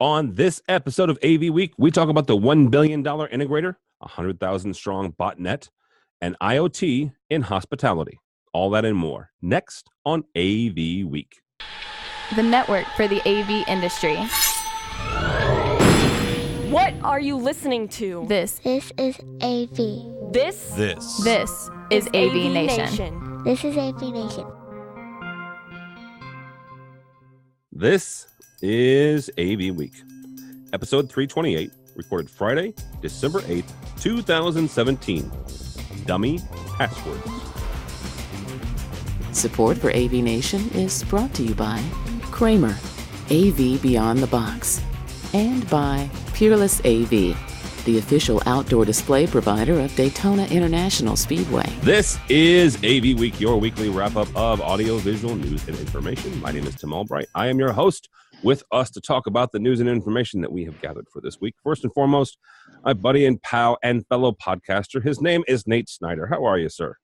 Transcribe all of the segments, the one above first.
On this episode of AV Week, we talk about the $1 billion integrator, 100,000 strong botnet, and IoT in hospitality. All that and more next on AV Week. The network for the AV industry. What are you listening to? This is AV. This is AVNation. This is AVNation. This is AV Week, episode 328, recorded Friday, December 8th, 2017. Dummy passwords. Support for AVNation is brought to you by Kramer, AV Beyond the Box, and by Peerless AV, the official outdoor display provider of Daytona International Speedway. This is AV Week, your weekly wrap-up of audio-visual news and information. My name is Tim Albright. I am your host. With us to talk about the news and information that we have gathered for this week. First and foremost, my buddy and pal and fellow podcaster. His name is Nate Snyder. How are you, sir?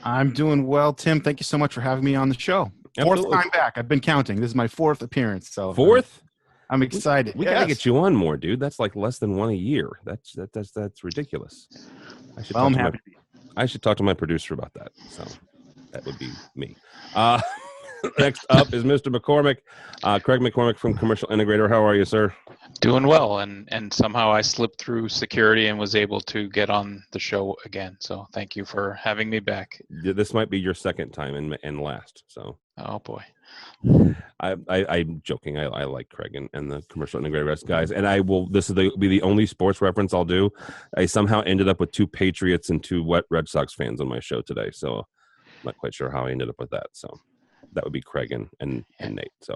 I'm doing well, Tim. Thank you so much for having me on the show. Absolutely. Fourth time back. I've been counting. This is my fourth appearance. So fourth? I'm excited. We gotta get you on more, dude. That's like less than one a year. That's ridiculous. I should talk to my producer about that. So that would be me. Next up is Mr. McCormick, Craig McCormick from Commercial Integrator. How are you, sir? Doing well, and somehow I slipped through security and was able to get on the show again. So thank you for having me back. This might be your second time and last. So. Oh boy. I'm joking. I like Craig and the Commercial Integrator guys, and I will. This is be the only sports reference I'll do. I somehow ended up with two Patriots and two Red Sox fans on my show today, so I'm not quite sure how I ended up with that. So. That would be Craig and Nate. So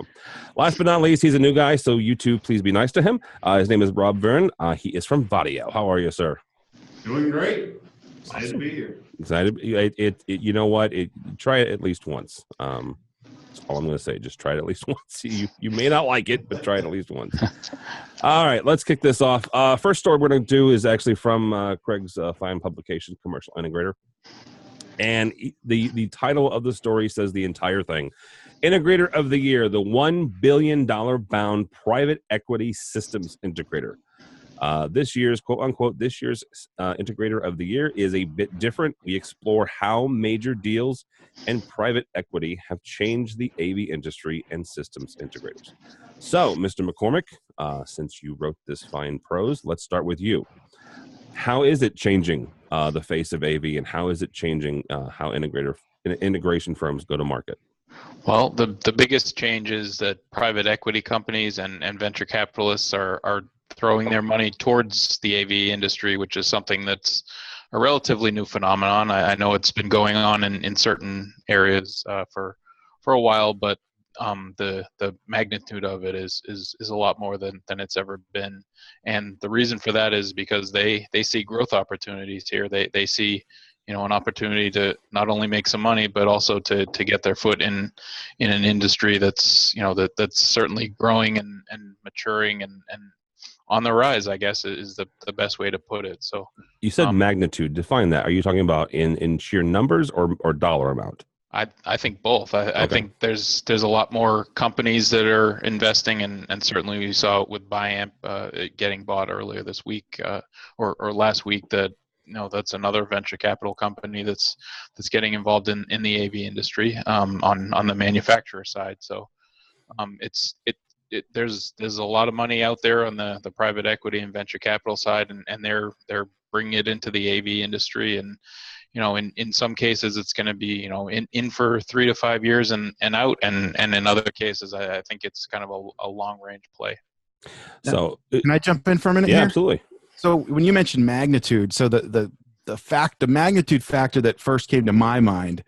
last but not least, he's a new guy, so you two please be nice to him. His name is Rob Verne. He is from Vadio. How are you, sir? Doing great. Excited to be here. Excited. You know what? Try it at least once. That's all I'm going to say. Just try it at least once. You may not like it, but try it at least once. All right, let's kick this off. First story we're going to do is actually from Craig's fine publication, Commercial Integrator. And the title of the story says the entire thing. Integrator of the Year, the $1 billion bound private equity systems integrator. This year's, quote unquote, Integrator of the Year is a bit different. We explore how major deals and private equity have changed the AV industry and systems integrators. So, Mr. McCormick, since you wrote this fine prose, let's start with you. How is it changing the face of AV, and how is it changing how integration firms go to market? Well, the biggest change is that private equity companies and venture capitalists are throwing their money towards the AV industry, which is something that's a relatively new phenomenon. I know it's been going on in certain areas for a while, but the magnitude of it is a lot more than it's ever been. And the reason for that is because they see growth opportunities here. They see, an opportunity to not only make some money, but also to get their foot in an industry that's, that's certainly growing and maturing and on the rise, I guess, is the best way to put it. So you said magnitude. Define that. Are you talking about in sheer numbers or dollar amount? I think both. I think there's a lot more companies that are investing, and certainly we saw it with Biamp getting bought earlier this week or last week. That's another venture capital company that's getting involved in the AV industry on the manufacturer side. So there's a lot of money out there on the private equity and venture capital side, and they're bringing it into the AV industry. And in some cases it's going to be, in for 3 to 5 years and out. And in other cases, I think it's kind of a long range play. So can I jump in for a minute? Yeah, here? Absolutely. So when you mentioned magnitude, so the magnitude factor that first came to my mind,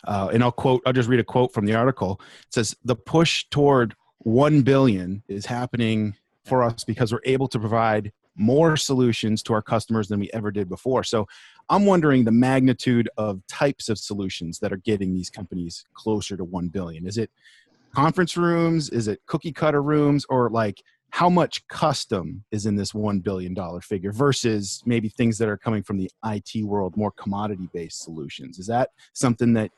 and I'll just read a quote from the article. It says, the push toward 1 billion is happening for us because we're able to provide more solutions to our customers than we ever did before. So I'm wondering the magnitude of types of solutions that are getting these companies closer to 1 billion. Is it conference rooms? Is it cookie cutter rooms? Or like how much custom is in this $1 billion figure versus maybe things that are coming from the IT world, more commodity-based solutions? Is that something that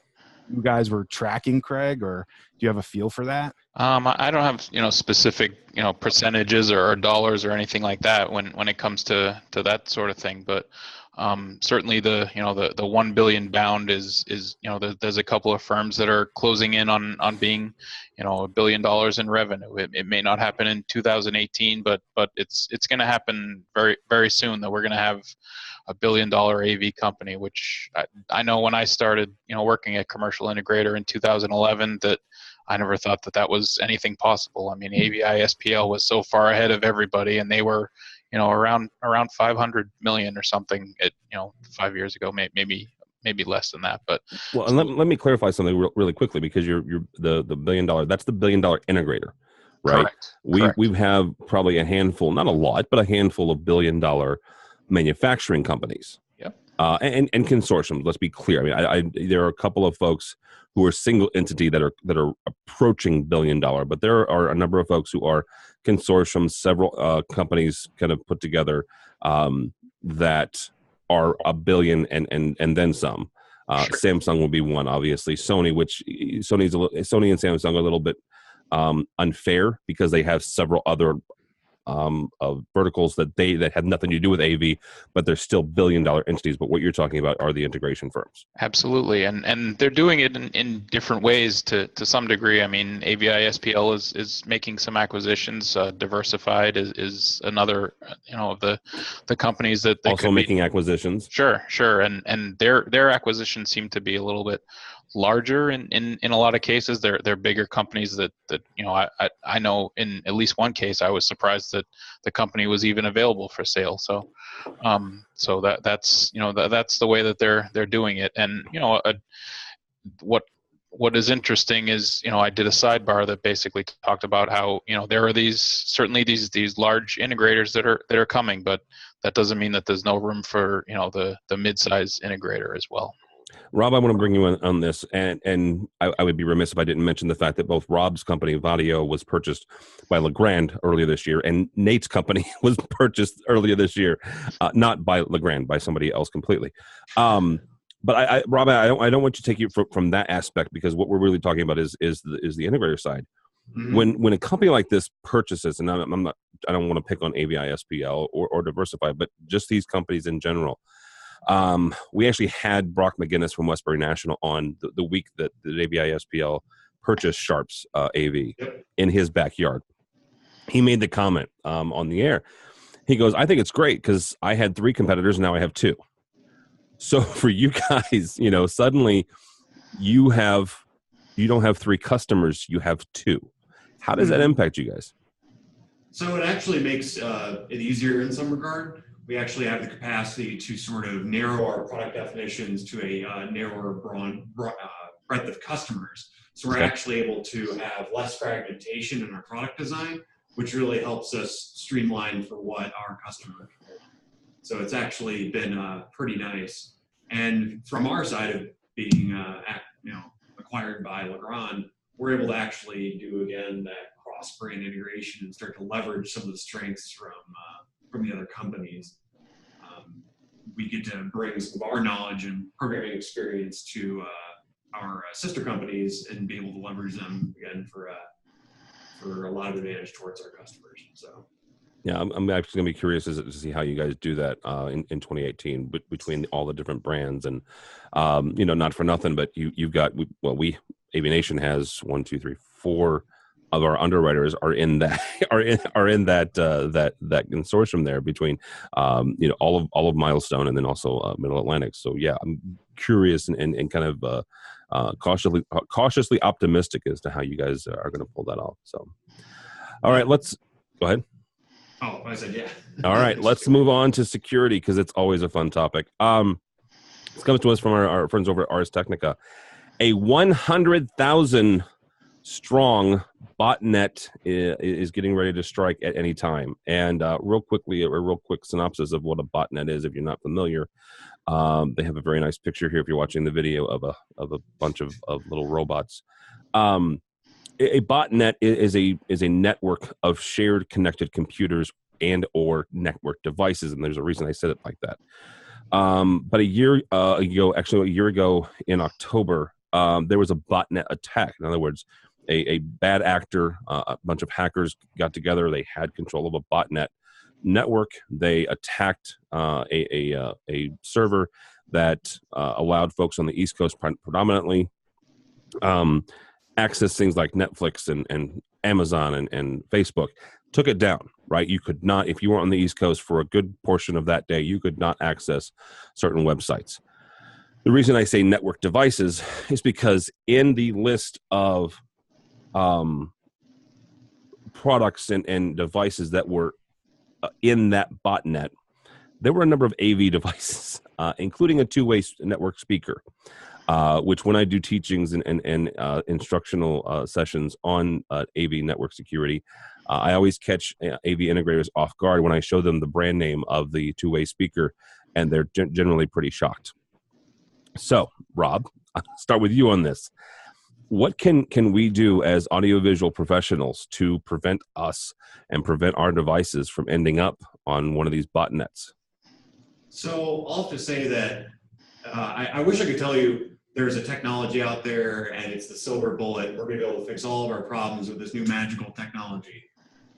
you guys were tracking, Craig, or do you have a feel for that? I don't have specific percentages or dollars or anything like that when it comes to that sort of thing. But certainly the the 1 billion bound is there's a couple of firms that are closing in on being $1 billion in revenue. It may not happen in 2018, but it's going to happen very very soon. That we're going to have a $1 billion AV company, which I know when I started working at Commercial Integrator in 2011 that I never thought that was anything possible. I mean, AVI SPL was so far ahead of everybody, and they were around 500 million or something at 5 years ago, maybe less than that. But well, and let me clarify something really quickly, because you're the $1 billion, that's the $1 billion integrator, right? Correct. We have probably a handful, not a lot, but a handful of $1 billion manufacturing companies. Yep. And consortiums. Let's be clear. I mean, there are a couple of folks who are single entity that are approaching $1 billion, but there are a number of folks who are consortiums, several companies kind of put together that are $1 billion and then some. Sure. Samsung will be one, obviously. Sony and Samsung are a little bit unfair because they have several other of verticals that have nothing to do with AV, but they're still $1 billion entities. But what you're talking about are the integration firms. Absolutely, and they're doing it in different ways to some degree. I mean, AVI SPL is making some acquisitions. Diversified is another of the companies that also making acquisitions. Sure, and their acquisitions seem to be a little bit larger in a lot of cases. They're bigger companies that I know in at least one case I was surprised that the company was even available for sale. So that's that's the way that they're doing it. And what is interesting is I did a sidebar that basically talked about how there are these large integrators that are coming, but that doesn't mean that there's no room for the mid-size integrator as well. Rob, I want to bring you in on this, and I would be remiss if I didn't mention the fact that both Rob's company, Vadio, was purchased by Legrand earlier this year, and Nate's company was purchased earlier this year, not by Legrand, by somebody else completely. But Rob, I don't want you to take you from that aspect, because what we're really talking about is the integrator side. Mm-hmm. When a company like this purchases, and I don't want to pick on AVI SPL or Diversify, but just these companies in general. We actually had Brock McGinnis from Westbury National on the week that the AVI SPL purchased Sharp's AV in his backyard. He made the comment on the air. He goes, "I think it's great because I had 3 competitors, now I have 2. So for you guys, suddenly you don't have 3 customers, you have 2. How does that impact you guys?" So it actually makes it easier in some regard. We actually have the capacity to sort of narrow our product definitions to a narrower breadth of customers. So we're actually able to have less fragmentation in our product design, which really helps us streamline for what our customers want. So it's actually been pretty nice. And from our side of being acquired by Legrand, we're able to actually do again that cross-brand integration and start to leverage some of the strengths from the other companies. We get to bring some of our knowledge and programming experience to our sister companies and be able to leverage them again for a lot of advantage towards our customers. So, yeah, I'm actually going to be curious to see how you guys do that in 2018 between all the different brands. And not for nothing, but you've got AVNation has 1, 2, 3, 4 of our underwriters are in that that consortium there between all of Milestone and then also Middle Atlantic. So yeah, I'm curious and kind of cautiously optimistic as to how you guys are going to pull that off. So, all right, let's go ahead. Oh, I said yeah. All right, let's move on to security because it's always a fun topic. This comes to us from our friends over at Ars Technica. A 100,000 strong botnet is getting ready to strike at any time. And real quick synopsis of what a botnet is, if you're not familiar. They have a very nice picture here if you're watching the video of a bunch of little robots. A botnet is a network of shared connected computers and or network devices, and there's a reason I said it like that. But a year ago in October, there was a botnet attack. In other words, a bad actor, a bunch of hackers got together. They had control of a botnet network. They attacked a server that allowed folks on the East Coast predominantly access things like Netflix and Amazon and Facebook. Took it down, right? You could not, if you were on the East Coast for a good portion of that day, you could not access certain websites. The reason I say network devices is because in the list of products and devices that were in that botnet, there were a number of AV devices, including a two-way network speaker, which when I do teachings and instructional sessions on AV network security, I always catch AV integrators off guard when I show them the brand name of the two-way speaker, and they're generally pretty shocked. So, Rob, I'll start with you on this. What can we do as audiovisual professionals to prevent us and prevent our devices from ending up on one of these botnets? So I'll have to say that I wish I could tell you there's a technology out there and it's the silver bullet. We're going to be able to fix all of our problems with this new magical technology.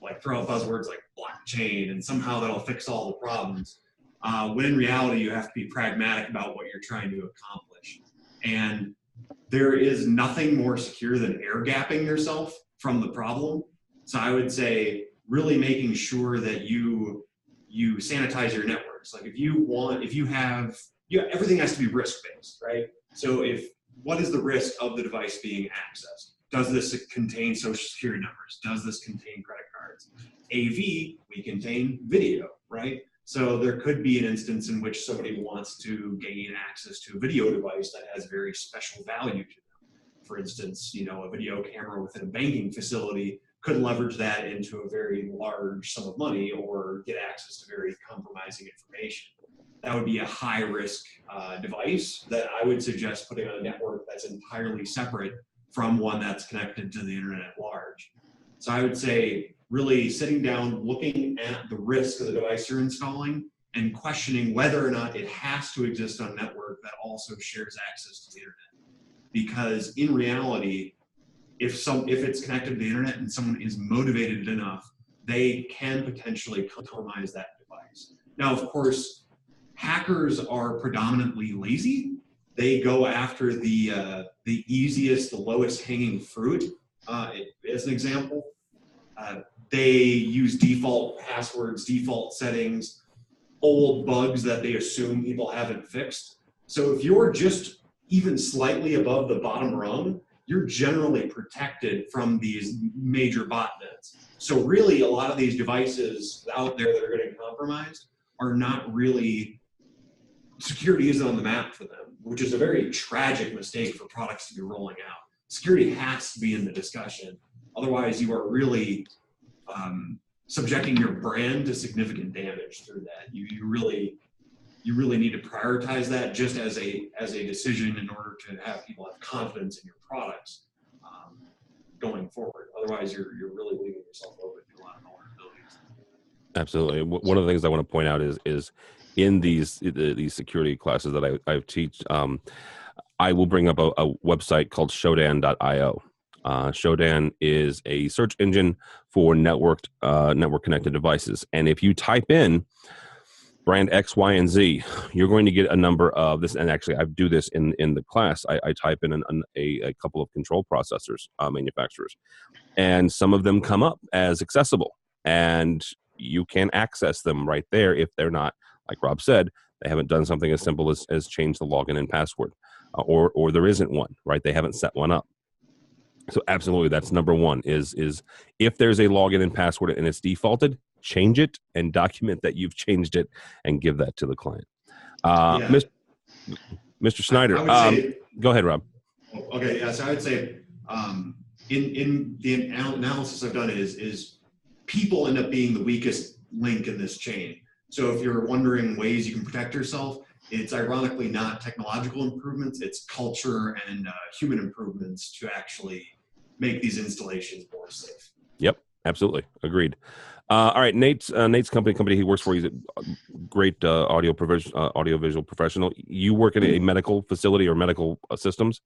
Like throw out buzzwords like blockchain and somehow that'll fix all the problems. When in reality, you have to be pragmatic about what you're trying to accomplish. And there is nothing more secure than air gapping yourself from the problem. So I would say really making sure that you sanitize your networks. Like everything has to be risk-based, right? So what is the risk of the device being accessed? Does this contain social security numbers? Does this contain credit cards? AV, we contain video, right? So there could be an instance in which somebody wants to gain access to a video device that has very special value to them. For instance, a video camera within a banking facility could leverage that into a very large sum of money or get access to very compromising information. That would be a high-risk device that I would suggest putting on a network that's entirely separate from one that's connected to the internet at large. So I would say really sitting down, looking at the risk of the device you're installing and questioning whether or not it has to exist on a network that also shares access to the internet. Because in reality, if it's connected to the internet and someone is motivated enough, they can potentially compromise that device. Now, of course, hackers are predominantly lazy. They go after the easiest, the lowest hanging fruit. As an example, they use default passwords, default settings, old bugs that they assume people haven't fixed. So if you're just even slightly above the bottom rung, you're generally protected from these major botnets. So really, a lot of these devices out there that are getting compromised are not really, security isn't on the map for them, which is a very tragic mistake for products to be rolling out. Security has to be in the discussion. Otherwise, you are really subjecting your brand to significant damage through that. You really need to prioritize that just as a decision in order to have people have confidence in your products going forward. Otherwise, you're really leaving yourself open to a lot of vulnerabilities. Absolutely. One of the things I want to point out is in these security classes that I teach, I will bring up a website called Shodan.io. Shodan is a search engine for network connected devices. And if you type in brand X, Y, and Z, you're going to get a number of this. And actually, I do this in the class. I type in a couple of control processors manufacturers, and some of them come up as accessible, and you can access them right there if they're not, like Rob said, they haven't done something as simple as change the login and password, or there isn't one, right? They haven't set one up. So absolutely, that's number one is if there's a login and password and it's defaulted, change it and document that you've changed it and give that to the client. Mr. Snyder, go ahead, Rob. Okay, yeah, so I would say in the analysis I've done is people end up being the weakest link in this chain. So if you're wondering ways you can protect yourself, it's ironically not technological improvements, it's culture and human improvements to actually make these installations more safe. Yep, absolutely. Agreed. All right, Nate's company he works for, he's a great audiovisual professional. You work in a medical facility or medical systems?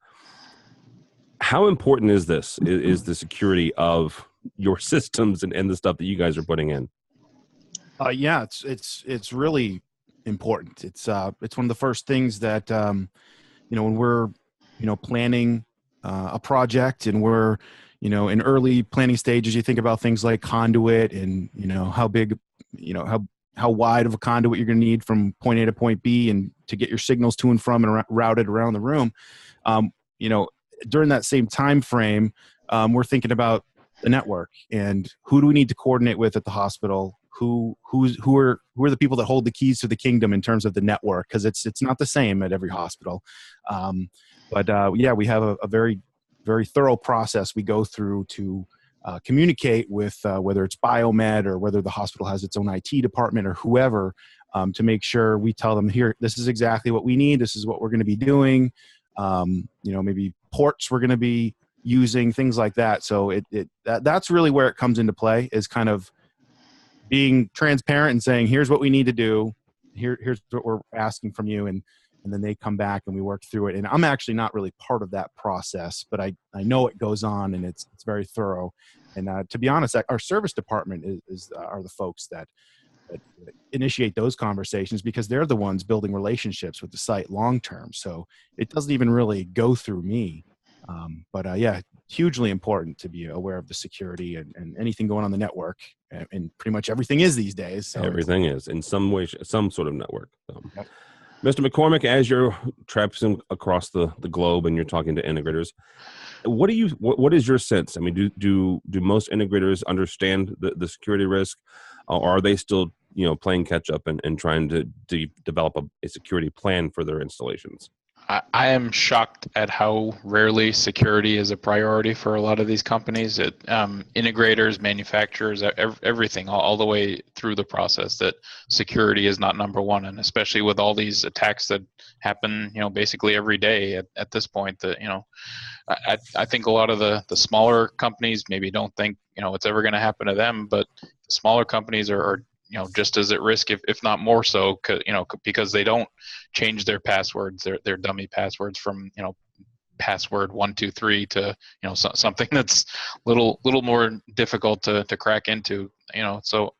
How important is this? Is the security of your systems and the stuff that you guys are putting in? Yeah, it's really important. It's one of the first things that when we're planning a project and we're in early planning stages. You think about things like conduit and how big, how wide of a conduit you're going to need from point A to point B and to get your signals to and from and routed around the room. During that same time frame, we're thinking about the network and who do we need to coordinate with at the hospital. Who are the people that hold the keys to the kingdom in terms of the network? Because it's not the same at every hospital. But we have a very, very thorough process we go through to communicate with whether it's biomed or whether the hospital has its own IT department or whoever, to make sure we tell them, here, this is exactly what we need. This is what we're going to be doing. Maybe ports we're going to be using, things like that. So that's really where it comes into play, is kind of being transparent and saying, here's what we need to do. Here's what we're asking from you. And then they come back and we work through it. And I'm actually not really part of that process, but I know it goes on and it's very thorough. And to be honest, our service department are the folks that initiate those conversations, because they're the ones building relationships with the site long term. So it doesn't even really go through me. Hugely important to be aware of the security and anything going on the network. And pretty much everything is these days. So everything is in some way, some sort of network. Yep. Mr. McCormick, as you're traipsing across the globe and you're talking to integrators, what is your sense? I mean, do most integrators understand the security risk, or are they still playing catch up and trying to develop a security plan for their installations? I am shocked at how rarely security is a priority for a lot of these companies. Integrators, manufacturers, everything, all the way through the process, that security is not number one. And especially with all these attacks that happen, basically every day at this point, that, I think a lot of the smaller companies maybe don't think, it's ever going to happen to them, but the smaller companies are just as at risk, if not more so, because they don't change their passwords, their dummy passwords from, password 123 to, something that's little more difficult to crack into, So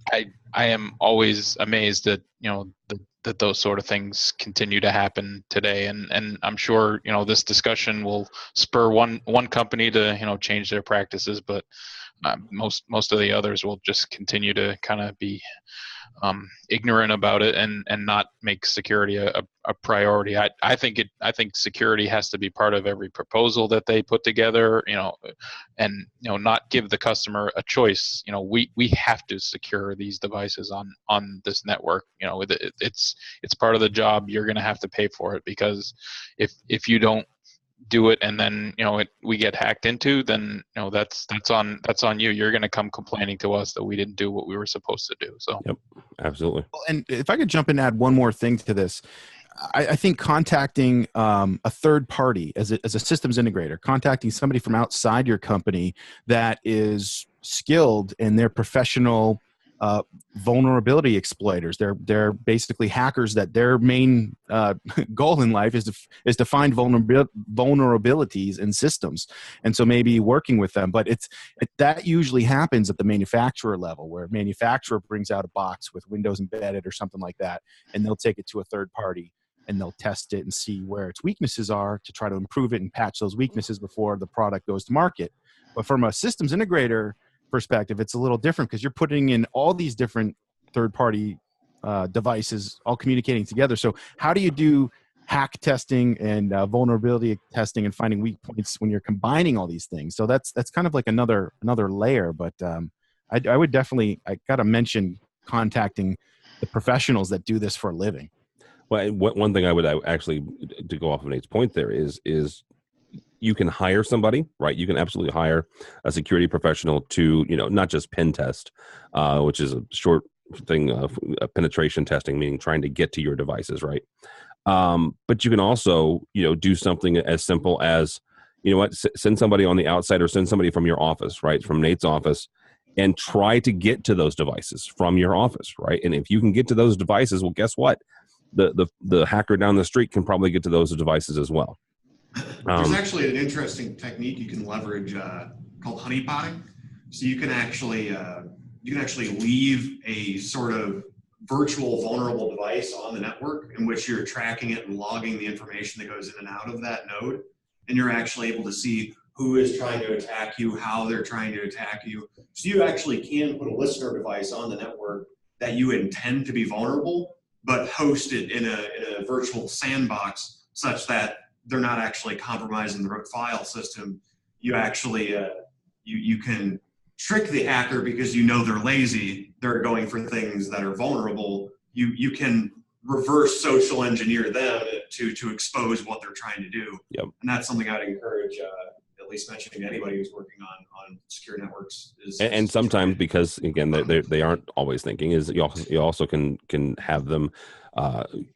I am always amazed that, that those sort of things continue to happen today. And I'm sure, this discussion will spur one company to, change their practices, but most of the others will just continue to kind of be ignorant about it and not make security a priority. I think security has to be part of every proposal that they put together, and not give the customer a choice. We have to secure these devices on this network. It's part of the job. You're going to have to pay for it, because if you don't do it and then we get hacked into, then that's on you. You're going to come complaining to us that we didn't do what we were supposed to do. So yep, absolutely. And if I could jump in and add one more thing to this, I think contacting a third party as a systems integrator, contacting somebody from outside your company that is skilled in their professional vulnerability exploiters. They're basically hackers that their main goal in life is to find vulnerabilities in systems, and so maybe working with them. But that usually happens at the manufacturer level, where a manufacturer brings out a box with Windows embedded or something like that, and they'll take it to a third party and they'll test it and see where its weaknesses are to try to improve it and patch those weaknesses before the product goes to market. But from a systems integrator perspective, it's a little different, because you're putting in all these different third-party devices all communicating together. So how do you do hack testing and vulnerability testing and finding weak points when you're combining all these things? So that's kind of like another layer. But I would definitely, I got to mention contacting the professionals that do this for a living. Well, one thing I would actually, to go off of Nate's point there, is you can hire somebody, right? You can absolutely hire a security professional to, not just pen test, which is a short thing of penetration testing, meaning trying to get to your devices, right? But you can also, do something as simple as, send somebody on the outside, or send somebody from your office, right? From Nate's office, and try to get to those devices from your office, right? And if you can get to those devices, well, guess what? The hacker down the street can probably get to those devices as well. There's actually an interesting technique you can leverage called honeypotting. So you can actually leave a sort of virtual vulnerable device on the network in which you're tracking it and logging the information that goes in and out of that node, and you're actually able to see who is trying to attack you, how they're trying to attack you. So you actually can put a listener device on the network that you intend to be vulnerable, but host it in a virtual sandbox such that they're not actually compromising the root file system. You actually, you can trick the hacker because you know they're lazy, they're going for things that are vulnerable. You can reverse social engineer them to expose what they're trying to do. Yep. And that's something I'd encourage at least mentioning to anybody who's working on secure networks. And sometimes, because again they aren't always thinking, is you also can have them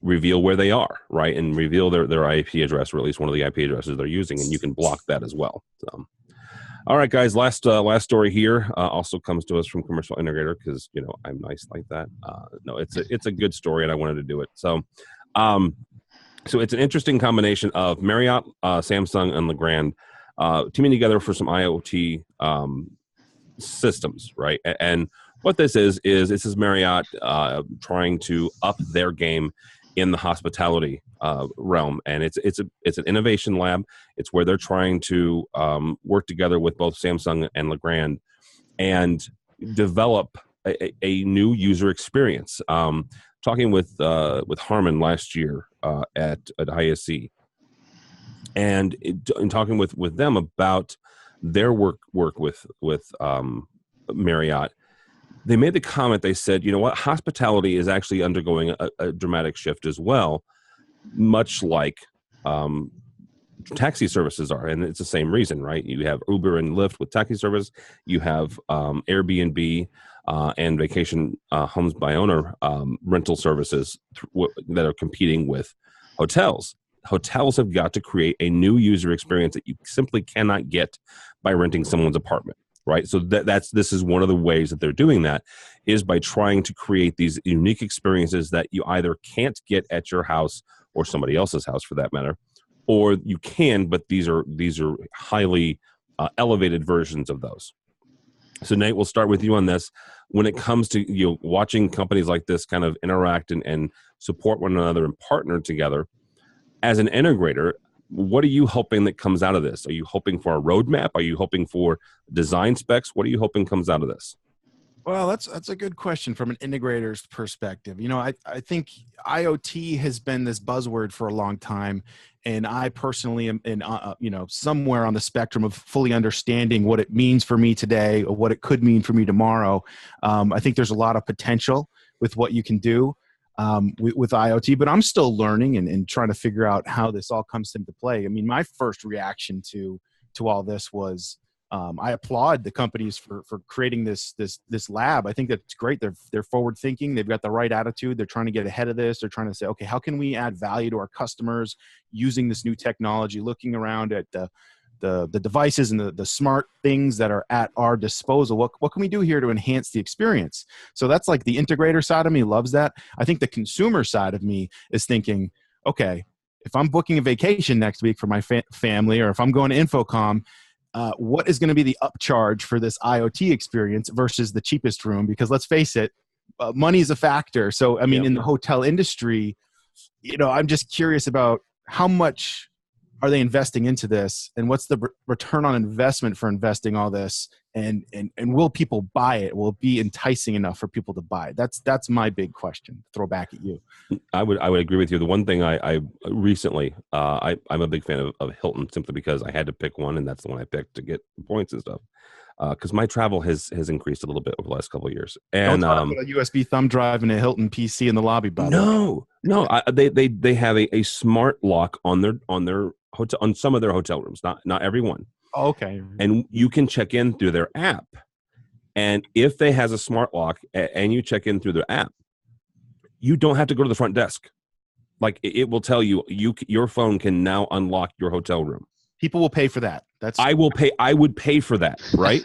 reveal where they are, right, and reveal their IP address, or at least one of the IP addresses they're using, and you can block that as well. So, all right, guys, last story here also comes to us from Commercial Integrator, because I'm nice like that. No, it's a good story, and I wanted to do it. So, so it's an interesting combination of Marriott, Samsung, and Legrand teaming together for some IoT systems, right? And what this is Marriott trying to up their game in the hospitality realm, and it's an innovation lab. It's where they're trying to work together with both Samsung and Legrand and develop a new user experience. Talking with Harman last year at ISC, and talking with them about their work with Marriott, they made the comment. They said, you know what, hospitality is actually undergoing a dramatic shift as well, much like taxi services are, and it's the same reason, right? You have Uber and Lyft with taxi service. You have Airbnb and vacation homes by owner rental services that are competing with hotels. Hotels have got to create a new user experience that you simply cannot get by renting someone's apartment, right? So this is one of the ways that they're doing that, is by trying to create these unique experiences that you either can't get at your house or somebody else's house for that matter, or you can, but these are highly elevated versions of those. So Nate, we'll start with you on this. When it comes to watching companies like this kind of interact and support one another and partner together, as an integrator, what are you hoping that comes out of this? Are you hoping for a roadmap? Are you hoping for design specs? What are you hoping comes out of this? Well, that's a good question from an integrator's perspective. I think IoT has been this buzzword for a long time, and I personally am somewhere on the spectrum of fully understanding what it means for me today or what it could mean for me tomorrow. I think there's a lot of potential with what you can do with IoT, but I'm still learning and trying to figure out how this all comes into play. I mean, my first reaction to all this was, I applaud the companies for creating this lab. I think that's great. They're forward thinking. They've got the right attitude. They're trying to get ahead of this. They're trying to say, okay, how can we add value to our customers using this new technology? Looking around at the devices and the smart things that are at our disposal. What can we do here to enhance the experience? So that's like the integrator side of me loves that. I think the consumer side of me is thinking, okay, if I'm booking a vacation next week for my family, or if I'm going to Infocom, what is going to be the upcharge for this IoT experience versus the cheapest room? Because let's face it, money is a factor. So, I mean, in the hotel industry, I'm just curious about how much are they investing into this, and what's the return on investment for investing all this, and will people buy it? Will it be enticing enough for people to buy it? That's my big question. Throw back at you. I would agree with you. The one thing I recently, I'm a big fan of Hilton, simply because I had to pick one, and that's the one I picked to get points and stuff. Because my travel has increased a little bit over the last couple of years. And don't talk about a USB thumb drive and a Hilton PC in the lobby. No. They have a smart lock on their hotel, on some of their hotel rooms, not every one. Oh, okay. And you can check in through their app. And if they has a smart lock and you check in through their app, you don't have to go to the front desk. Like, it will tell you your phone can now unlock your hotel room. People will pay for that. I would pay for that, right?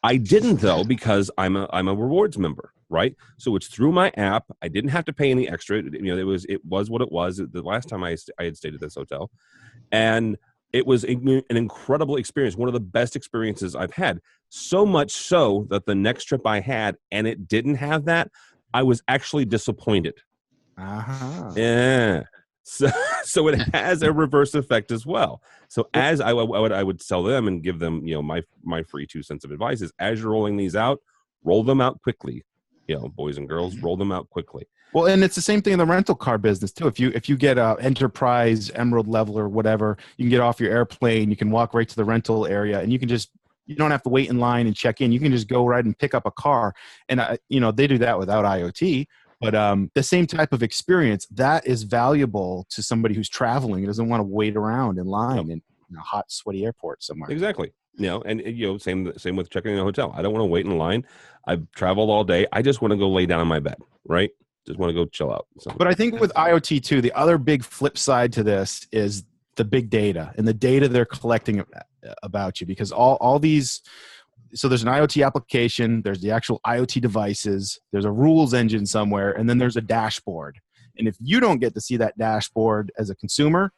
I didn't, though, because I'm a rewards member, right? So it's through my app. I didn't have to pay any extra. It was what it was the last time I had stayed at this hotel. And It was an incredible experience, one of the best experiences I've had. So much so that the next trip I had, and it didn't have that, I was actually disappointed. Yeah. So, so it has a reverse effect as well. So as I would tell them and give them, my free 2 cents of advice is, as you're rolling these out, roll them out quickly. Boys and girls, roll them out quickly. Well, and it's the same thing in the rental car business too. If you get a Enterprise, Emerald level or whatever, you can get off your airplane, you can walk right to the rental area, and you don't have to wait in line and check in. You can just go right and pick up a car. And they do that without IoT. But the same type of experience that is valuable to somebody who's traveling and doesn't want to wait around in line in a hot, sweaty airport somewhere. Exactly. Same with checking in a hotel. I don't want to wait in line. I've traveled all day. I just want to go lay down on my bed, right? Just want to go chill out. So. But I think with IoT too, the other big flip side to this is the big data and the data they're collecting about you, because all these, so there's an IoT application, there's the actual IoT devices, there's a rules engine somewhere, and then there's a dashboard. And if you don't get to see that dashboard as a consumer,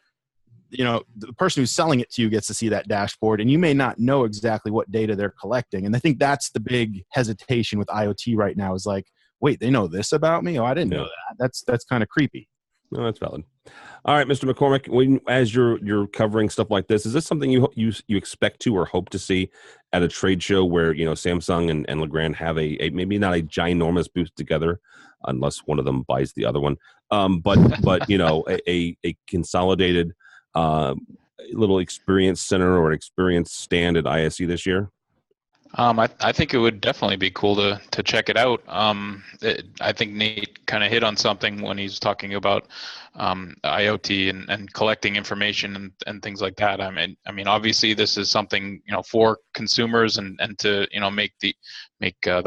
the person who's selling it to you gets to see that dashboard, and you may not know exactly what data they're collecting. And I think that's the big hesitation with IoT right now, is like, wait, they know this about me? Oh, I didn't know that. That's kind of creepy. No, that's valid. All right, Mr. McCormick, as you're covering stuff like this, is this something you expect to or hope to see at a trade show where Samsung and Legrand have a maybe not a ginormous booth together, unless one of them buys the other one, but a consolidated little experience center or an experience stand at ISE this year? I think it would definitely be cool to check it out. I think Nate kind of hit on something when he's talking about IoT and collecting information and things like that. I mean, obviously this is something for consumers and to make the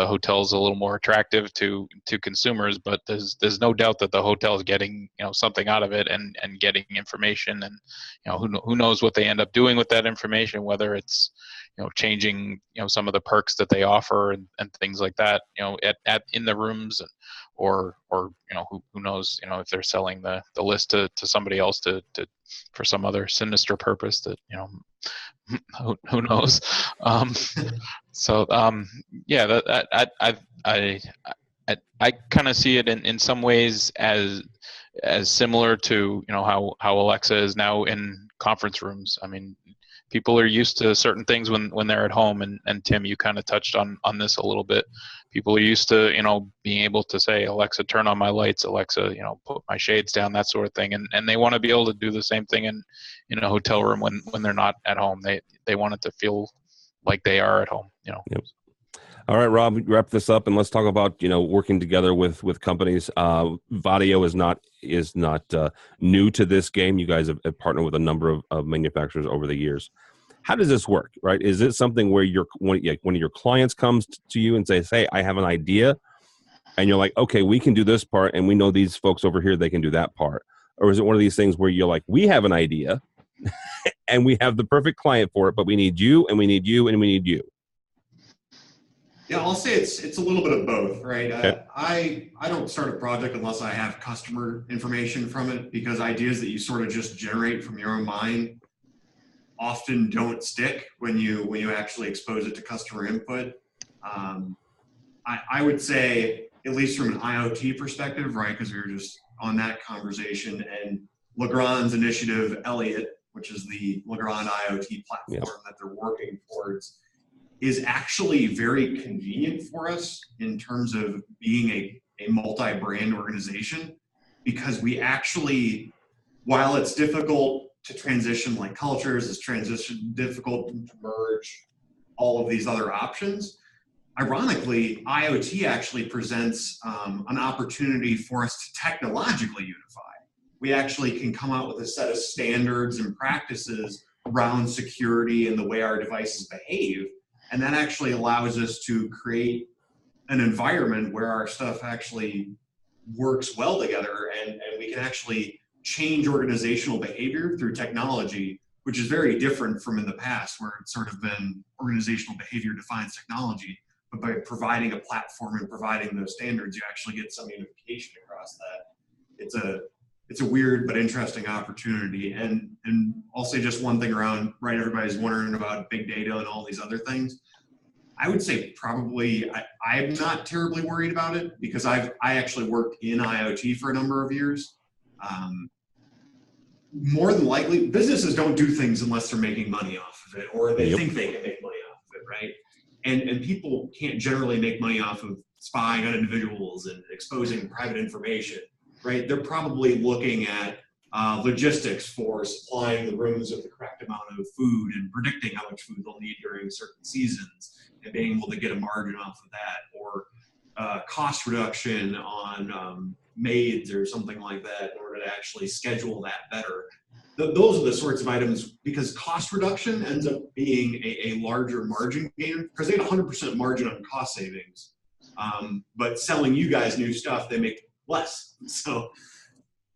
hotels a little more attractive to consumers. But there's no doubt that the hotel is getting something out of it and getting information, and who knows what they end up doing with that information, whether it's changing some of the perks that they offer and things like that at in the rooms, or who knows if they're selling the list to somebody else to for some other sinister purpose that who knows. I kind of see it in some ways as similar to how Alexa is now in conference rooms. I mean, people are used to certain things when they're at home, and Tim, you kind of touched on this a little bit. People are used to being able to say, Alexa, turn on my lights, Alexa, put my shades down, that sort of thing, and they want to be able to do the same thing in a hotel room when they're not at home. They want it to feel like they are at home. Yep. All right, Rob, wrap this up and let's talk about working together with companies. Vadio is not new to this game. You guys have partnered with a number of manufacturers over the years. How does this work? Right? Is it something where one of your clients comes to you and says, "Hey, I have an idea," and you're like, "Okay, we can do this part, and we know these folks over here they can do that part," or is it one of these things where you're like, "We have an idea, and we have the perfect client for it, but we need you, and we need you, and we need you"? Yeah, I'll say it's a little bit of both, right? Okay. I don't start a project unless I have customer information from it, because ideas that you sort of just generate from your own mind often don't stick when you actually expose it to customer input. I would say, at least from an IoT perspective, right? Because we were just on that conversation, and Legrand's initiative, Elliot, which is the Legrand IoT platform that they're working towards, is actually very convenient for us in terms of being a multi-brand organization, because we actually, while it's difficult to transition like cultures, it's difficult to merge all of these other options, ironically, IoT actually presents an opportunity for us to technologically unify. We actually can come out with a set of standards and practices around security and the way our devices behave. And that actually allows us to create an environment where our stuff actually works well together, and we can actually change organizational behavior through technology, which is very different from in the past, where it's sort of been organizational behavior defines technology. But by providing a platform and providing those standards, you actually get some unification across that. it's a weird but interesting opportunity. And I'll say just one thing around, right? Everybody's wondering about big data and all these other things. I would say probably I'm not terribly worried about it because I actually worked in IoT for a number of years. More than likely, businesses don't do things unless they're making money off of it, or they think they can make money off of it, right? And people can't generally make money off of spying on individuals and exposing private information, right? They're probably looking at logistics for supplying the rooms with the correct amount of food and predicting how much food they'll need during certain seasons and being able to get a margin off of that, or cost reduction on maids or something like that in order to actually schedule that better. Those are the sorts of items, because cost reduction ends up being a larger margin gain because they get 100% margin on cost savings. But selling you guys new stuff, they make less. So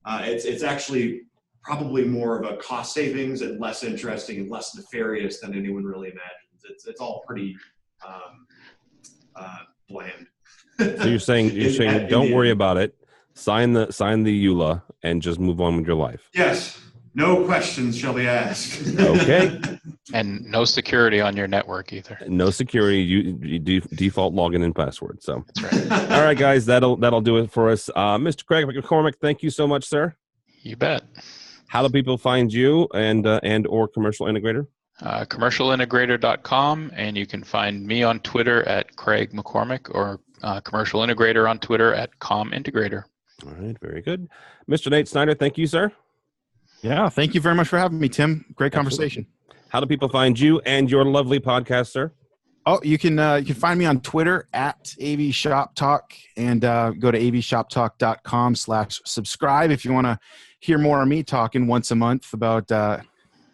it's actually probably more of a cost savings and less interesting and less nefarious than anyone really imagines. It's all pretty bland. So you're saying don't worry about it. Sign the EULA and just move on with your life. Yes. No questions shall be asked. Okay. And no security on your network either. No security. You default login and password. So That's right. All right, guys, that'll do it for us. Mr. Craig McCormick, thank you so much, sir. You bet. How do people find you and or Commercial Integrator? Commercialintegrator.com, and you can find me on Twitter at Craig McCormick, or Commercial Integrator on Twitter at ComIntegrator. All right, very good. Mr. Nate Snyder, thank you, sir. Yeah, thank you very much for having me, Tim. Great conversation. Absolutely. How do people find you and your lovely podcast, sir? Oh, you can find me on Twitter at AV Shop Talk, and go to avshoptalk.com/subscribe if you want to hear more of me talking once a month about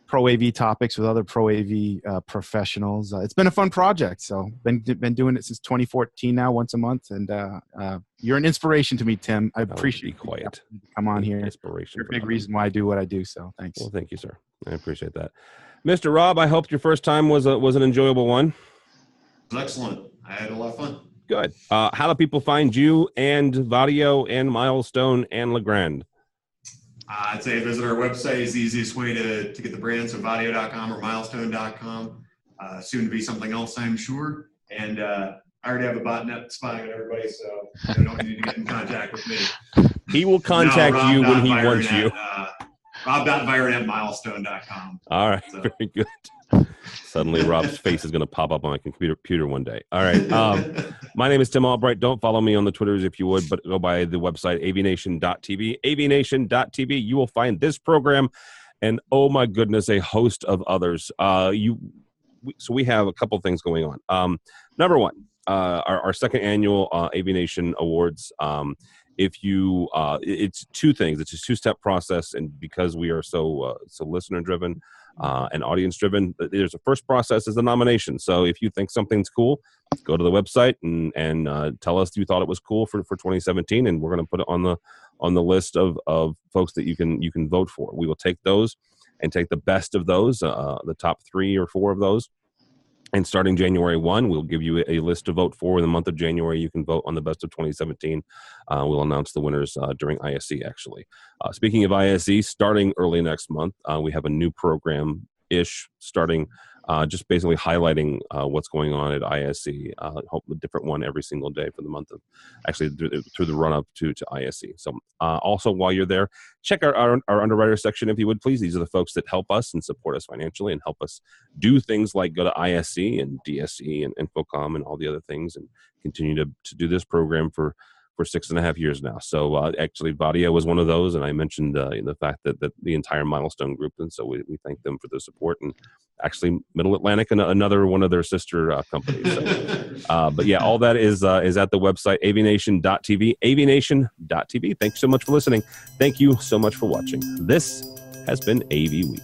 Pro AV topics with other Pro AV professionals. It's been a fun project, so been doing it since 2014 now, once a month, and you're an inspiration to me, Tim. I appreciate be quiet. Come on here. Inspiration. You're a big reason why I do what I do. So thanks. Well, thank you, sir. I appreciate that. Mr. Rob, I hope your first time was an enjoyable one. It was excellent. I had a lot of fun. Good. How do people find you and Vadio and Milestone and Legrand? I'd say visit our website is the easiest way to get the brand, so vadio.com or milestone.com. Soon to be something else, I'm sure. And I already have a botnet spying on everybody, so you don't need to get in contact with me. He will contact you when he wants you. Rob.byron@milestone.com. All right, so. Very good. Suddenly Rob's face is going to pop up on my computer one day. All right. My name is Tim Albright. Don't follow me on the Twitters if you would, but go by the website, avnation.tv. avnation.tv. You will find this program and, oh my goodness, a host of others. So we have a couple things going on. Number one, our second annual AVNation Awards. It's two things. It's a two-step process, and because we are so listener-driven and audience-driven, there's a first process is the nomination. So if you think something's cool, go to the website and tell us you thought it was cool for 2017, and we're going to put it on the list of folks that you can vote for. We will take those and take the best of those, the top 3 or 4 of those. And starting January 1, we'll give you a list to vote for. In the month of January, you can vote on the best of 2017. We'll announce the winners during ISE, actually. Speaking of ISE, starting early next month, we have a new program-ish starting, just basically highlighting what's going on at ISE. Hope a different one every single day for the month of, actually through the run-up to ISE. So also, while you're there, check our underwriter section, if you would, please. These are the folks that help us and support us financially and help us do things like go to ISE and DSE and Infocom and all the other things, and continue to do this program for 6.5 years now. So actually, Vadio was one of those, and I mentioned the fact that the entire Milestone group, and so we thank them for their support, and actually Middle Atlantic and another one of their sister companies. So, but yeah, all that is at the website, avnation.tv, avnation.tv. Thanks so much for listening. Thank you so much for watching. This has been AV Week.